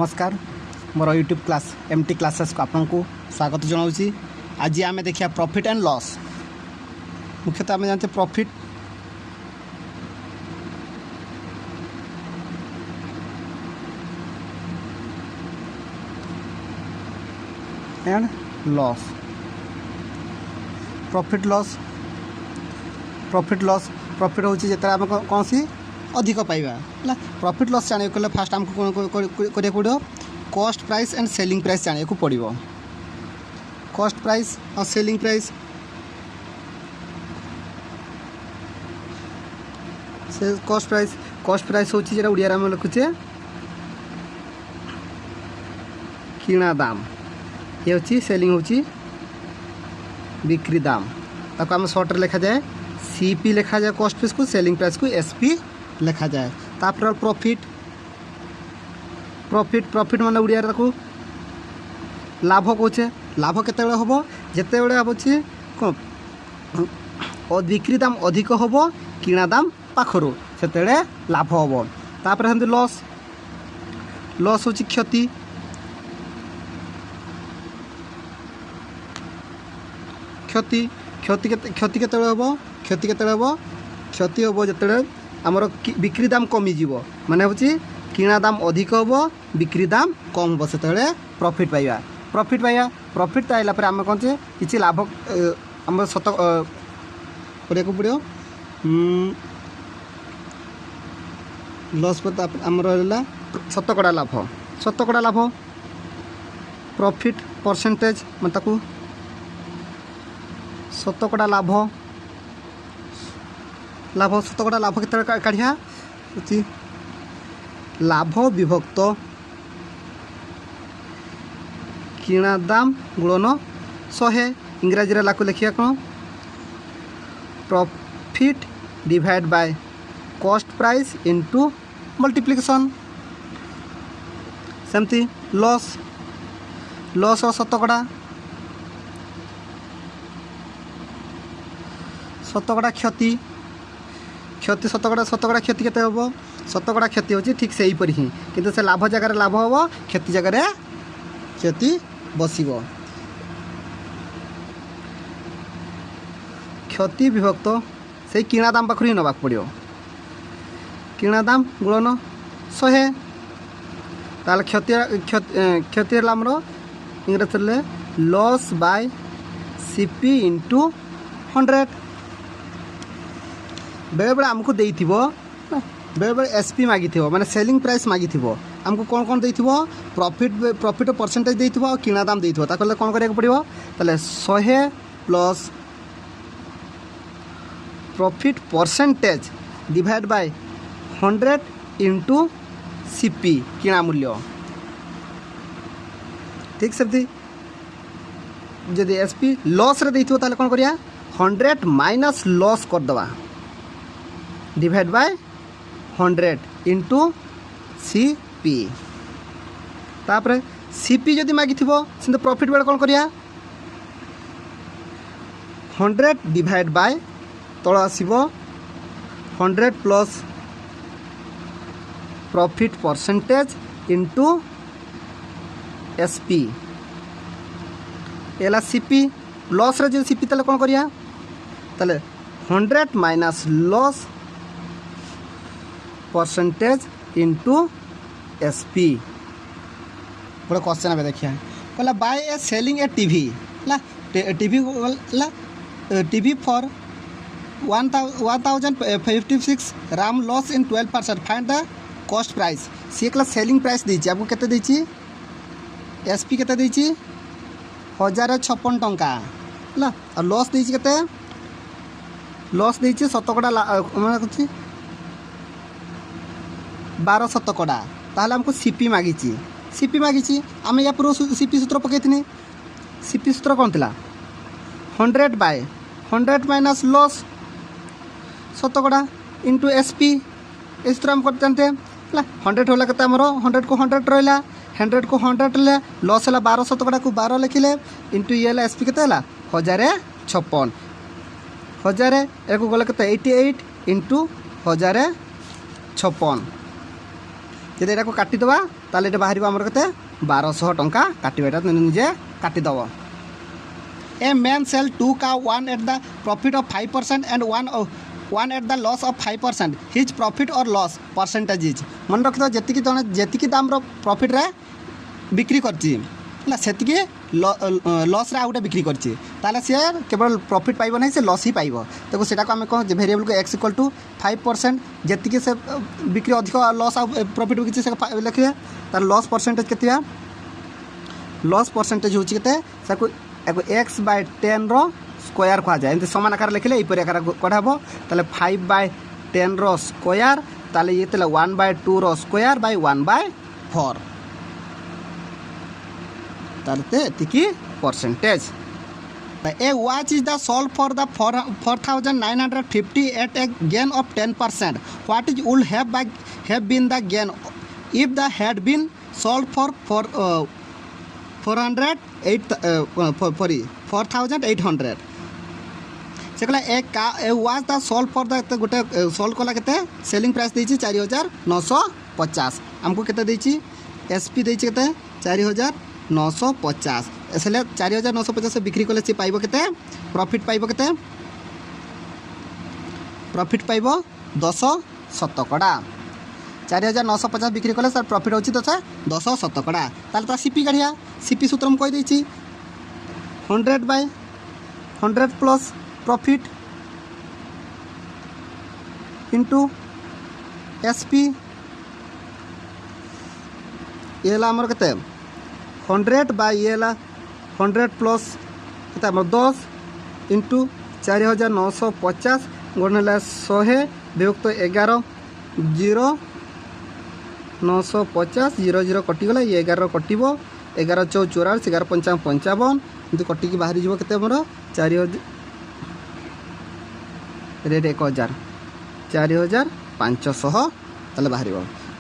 नमस्कार मोर YouTube class MT classes को आपको स्वागत जनाऊँगी। आज आम देखिए प्रॉफिट एंड लॉस। मुख्यतः आम जानते profit and loss. Profit loss profit हूँ जिते आम कौन सी अधिक पाइबा है। प्रॉफिट लॉस जाना कले फास्ट आमको करा पड़ो cost price and selling price जाना पड़ो। कॉस्ट प्राइस और सेलिंग प्राइस से कॉस्ट प्राइस हूँ जो उड़िया आम लिखुचे किणा दाम। ये हूँ सेलिंग हूँ बिक्री दाम। ताको आम सर्ट लिखा जाए सीपी लिखा जाए कॉस्ट प्राइस को, सेलिंग प्राइस को एसपी लिखा जाए। तापर प्रॉफिट माने उड़िया लाभ कहे। लाभ केते हम जिते हम बिक्री दाम अधिक हम किणा दाम पाखर से लाभ हम। तापर हम लॉस हूँ क्षति। क्षति केते हम क्षति हम जिते आमर बिक्री दाम कमिज माने हूँ किणा दाम अधिक हम बिक्री दाम कम हम से प्रॉफिट पाइबा। प्रॉफिट पाइला पर आम कौन से किसी लाभ आम सत करा पड़ो। लॉस पर आमर रहा शतकड़ा लाभ प्रॉफिट परसेंटेज मतलब शतकड़ा लाभ शतकड़ा लाभ के काढ़िया लाभ विभक्त किणा दाम गुणन 100। इंग्राजी लाको लिखिया कौन profit divide by cost price into multiplication. सेमती लॉस और शतकड़ा क्षति शतकड़ा क्षति केते हम शतकड़ा क्षति होची ठीक से हीपर ही किंतु से लाभ जगह लाभ हम क्षति जगह क्षति बसिबो। क्षति विभक्त से किणा दाम पाखर ही नवाक पड़ो। किणा दाम गुणन 100 ताल क्षति आमर इंग्रेजी लॉस बाय सीपी इंटू 100। बेले बेले आमको दे बेले बेले एसपी मागी माने सेलिंग प्राइस मागी आमको कौन कौन दे प्रॉफिट परसेंटेज दे और किणा दाम दे कौन करा पड़ो ताले 100 plus profit percentage divide by 100 into CP किणा मूल्य। ठीक से जदि एसपी लॉस रे देथिबो ताले कौन करिया 100 माइनस लॉस कर दवा डिवाइड बाय 100 इंटू सीपी। तापर सीपी जदि मागी से प्रॉफिट बेले कौन करिया 100 डिवाइड बाय तल आसीबो 100 plus profit percentage into SP एला सीपी। लॉस रे जो सीपी ताले कौन करिया ताले 100 minus loss percentage into SP. गोटे क्वेश्चन अब देखिए कहला by a selling a TV TV for 1056 राम loss in 12%। Find the cost price. सी कहला सेलिंग प्राइस देछि आपको केते देछि एसपी केते देछि 1056 टंका है और लॉस देछि केते लॉस देछि शतकड़ा माने कुछ 12 शतकड़ा। ताहले हमको सीपी मागी आम या पूर्व सीपी सूत्र पकई। सीपी सूत्र कौन थिला 100 बाय 100 माइनस लॉस शतकड़ा इंटू एसपी। इस सूत्र हम जानते हैं 100 होला के 100 को 100 रहा 100 को 100 ले लॉस है 12 शतकड़ा को 12 लिखिले इंटू ये एसपी के 1056 1000 एक गले के 88 इंटू 1056 जदि एटा को काटिदेबा ताले एटा बाहर आमर केते 1200 टंका काटिबा एटा निजे काटिदेव ए मैन सेल 2 का 1 at the profit of 5% and 1 at the loss of 5% his profit और लॉस परसेंटेज इज मन रखिथ जेतिकी जने जेतिकी दाम रो प्रॉफिट रे बिक्री करची ना सेतिकी लॉस रे आउटे बिक्री करची ताले से केवल प्रॉफिट पाइबो नहीं से लॉस ही पाइबो तो सेटा को हम कह वेरिएबल को x इक्वल टू 5% जेतिकी से बिक्री अधिक लॉस आ प्रॉफिट बिक्री से लिखिए तार लॉस परसेंटेज केते लॉस परसेंटेज होची केते साको x बाय 10 रो स्क्वायर कहा जाए एमती समान आकार लिखले एपरी आकार कढ़ाबो ताले 5/10 रो स्क्वायर ताले ये तले 1/2 रो स्क्वायर बाय 1/4 ताले तिकी percentage a watch is the sold for the 4950 at a gain of 10%. What is would have been the gain if the had been sold for 4800 से कहला a watch the sold for the गोटे sold कला के selling price देछि 4950 हमको केते देछि SP देछि केते 4950 इसलिए 4950 से बिक्री कले से पाइबो केते प्रॉफिट पाइबो केते प्रॉफिट पाइबो 10 शतकड़ा 4950 बिक्री कले सर प्रॉफिट होछि 10 शतकड़ा ताल ता सीपी काढिया सीपी सूत्र हम कहि दैछि 100/100 प्लस प्रॉफिट इंटू एसपी ये हमर केते 100 बाय ये 100 प्लस केते हमर 10 इंटू 4950 गुणिले 100 विभक्त 11 0 950 00 कटिगला ये 11 कटिबो 11 4 44 11 55 55 एमती कटिकी बाहरी जीवो केते हमर 4000 रेट 1000 4500 ताले बाहरी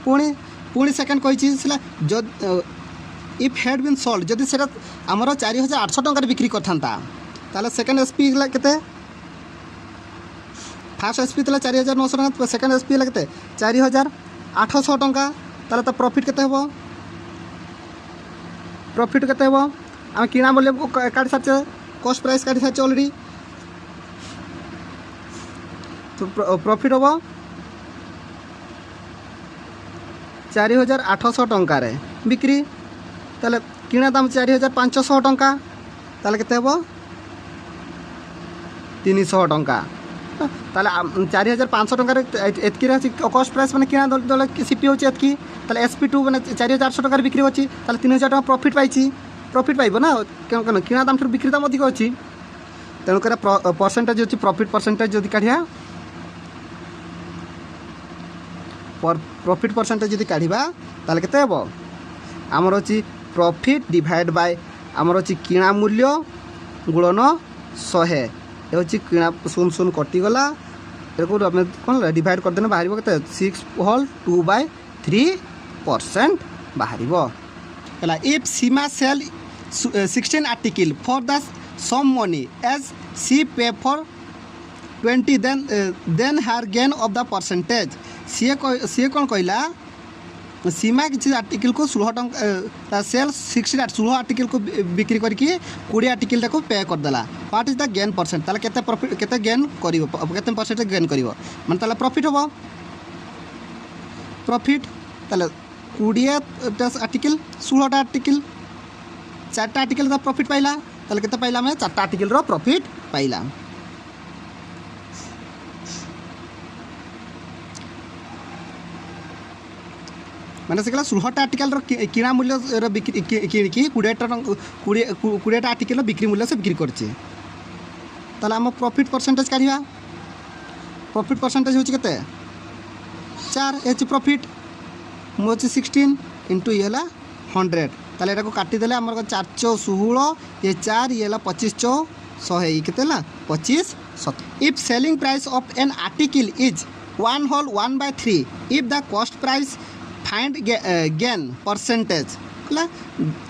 पुणी सेकेंड कही जद इफ हैड बीन सोल्ड जदि से आमर 4800 टंका बिक्री करता ताले सेकेंड एसपी केते फास्ट एसपी तला 4900 टंका सेकेंड एसपी केते 4800 टंका ताले तो प्रॉफिट केते हो प्रॉफिट केते हो आम किना मूल्य काटी सारचे कॉस्ट प्राइस काटी सारचे ऑलरेडी तो प्रॉफिट हम 4800 टंका रे बिक्री ताले किना दाम 4500 टंका ताले केते हो 300 टंका ताले 4500 टंका रे एतकी रे कॉस्ट प्राइस माने किना दल सीपी होची एतकी ताले SP2 माने 4800 टंका रे बिक्री होची ताले 3000 टंका प्रॉफिट पाइबो ना किना दाम बिक्री दाम अधिक होची तेणु कर परसेंटेज होची प्रॉफिट परसेंटेज जदि काढिया प्रॉफिट परसेंटेज जदि काढिबा ताले केते हेबो आमर होची प्रॉफिट डिवाइड बाय आमर होची किना मूल्य गुणन 100 ए होची किना 0 कटि गला एको हम कोन डिवाइड कर देना बाहरिबो केते 6/2/3% बाहरिबो हला if Seema sell 16 article for the sum money as she pay for 20 then her gain of the percentage सी कौन कहला सीमा किसी आर्टिकल को 16 टंका सेल 16 आर्टिकल को बिक्री करके 20 आर्टिकल को पे करदेला what is the gain percent ताले केते प्रॉफिट केते गेन करिवो केते परसेंट गेन करिवो माने ताले प्रॉफिट होबो प्रॉफिट ताले 20 आर्टिकल 16 आर्टिकल 4 आर्टिकल दा प्रॉफिट पाइला ताले केते पाइला मैं 4 आर्टिकल रो प्रॉफिट पाइला मैंने से 16 आर्टिकल किना मूल्य बिक्री कि 20 आर्टिकल बिक्री मूल्य से बिक्री करछे ताले हम प्रॉफिट परसेंटेज काढिबा प्रॉफिट परसेंटेज होची केते 4 एच प्रॉफिट मोची 16 इंटू ये 100 ताले एटा को काटी देले हमर 416 ये 4 ये 25 100 ये केते ला 25 if selling price of an article is 1/3 if the cost price find gain percentage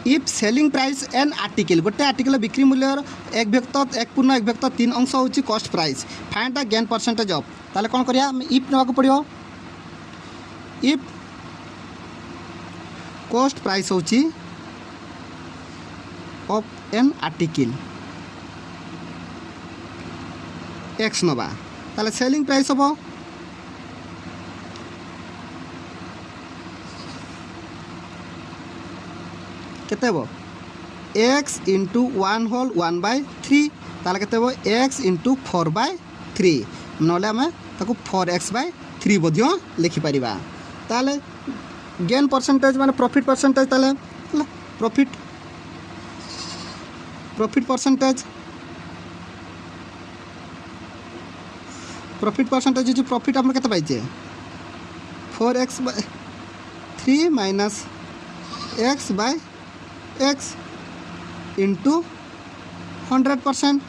if selling price an article गोटे आर्टिकल बिक्री मूल्य 1/1/3 अंश होची cost price find the gain percentage of ताले कोन करिया इफ नवा को पड़ियो इफ कॉस्ट प्राइस होची ऑफ एन आर्टिकल एक्स नवा ताले सेलिंग प्राइस हम केते हो एक्स इंटू 1/1/3 ताले केते हो एक्स इंटू 4/3 नले आम ताको 4x/3 बध्य लिखिपर ताले गेन परसेंटेज माने प्रॉफिट परसेंटेज ताले प्रॉफिट परसेंटेज जो प्रॉफिट आम केते पाइचे 4x/3 माइनस x/x इंटू 100%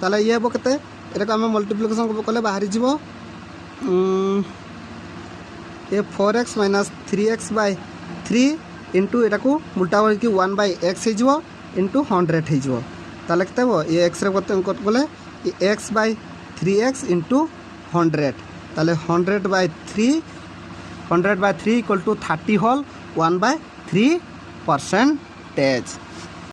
ताले ये हम केते एटा आम मल्टीप्लिकेशन कले बाहरी जीवो ये 4x माइनस 3x/3 इंटू एटा को उल्टा करके 1/x हो इंटू 100 हो ताले केते हो ये x रे बोले ये x/3x इंटू 100 ताले 100/3 इक्वल टू 30 होल 1/3 परसेंटेज।